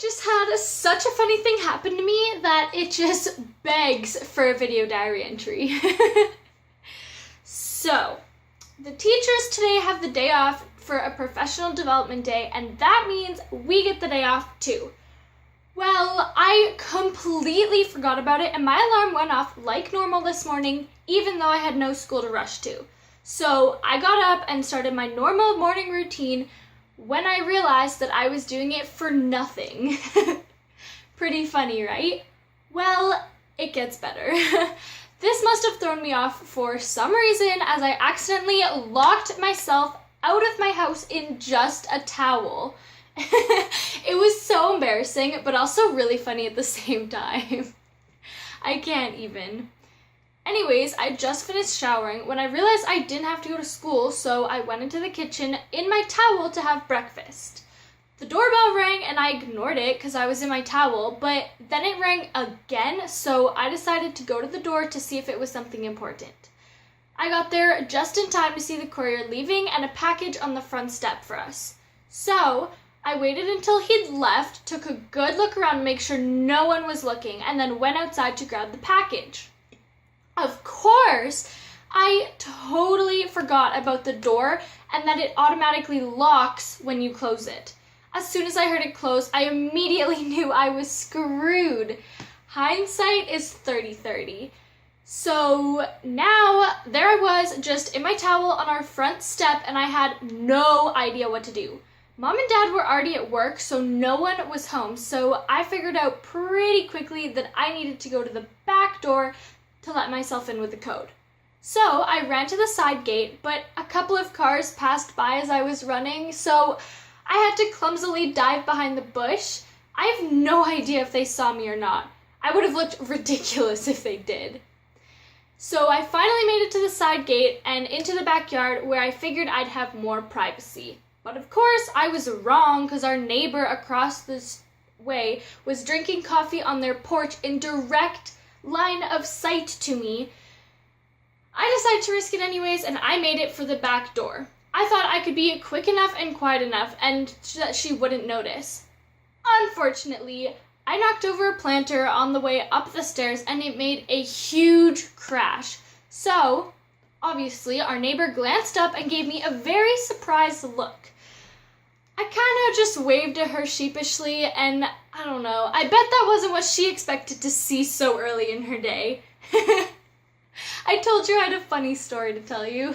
just had such a funny thing happen to me that it just begs for a video diary entry. So, the teachers today have the day off for a professional development day, and that means we get the day off too. Well, I completely forgot about it, and my alarm went off like normal this morning, even though I had no school to rush to. So I got up and started my normal morning routine when I realized that I was doing it for nothing. Pretty funny, right? Well, it gets better. This must have thrown me off for some reason, as I accidentally locked myself out of my house in just a towel. It was so embarrassing, but also really funny at the same time. I can't even. Anyways, I just finished showering when I realized I didn't have to go to school, so I went into the kitchen in my towel to have breakfast. The doorbell rang and I ignored it because I was in my towel, but then it rang again, so I decided to go to the door to see if it was something important. I got there just in time to see the courier leaving and a package on the front step for us. So I waited until he'd left, took a good look around to make sure no one was looking, and then went outside to grab the package. Of course, I totally forgot about the door and that it automatically locks when you close it. As soon as I heard it close, I immediately knew I was screwed. Hindsight is 30/30. So now there I was just in my towel on our front step and I had no idea what to do. Mom and Dad were already at work, so no one was home, so I figured out pretty quickly that I needed to go to the back door to let myself in with the code. So I ran to the side gate, but a couple of cars passed by as I was running, so I had to clumsily dive behind the bush. I have no idea if they saw me or not. I would have looked ridiculous if they did. So I finally made it to the side gate and into the backyard where I figured I'd have more privacy. But of course I was wrong because our neighbor across this way was drinking coffee on their porch in direct line of sight to me. I decided to risk it anyways, and I made it for the back door. I thought I could be quick enough and quiet enough and that she wouldn't notice. Unfortunately, I knocked over a planter on the way up the stairs and it made a huge crash. So, obviously, our neighbor glanced up and gave me a very surprised look. I kind of just waved at her sheepishly, and I don't know, I bet that wasn't what she expected to see so early in her day. I told you I had a funny story to tell you.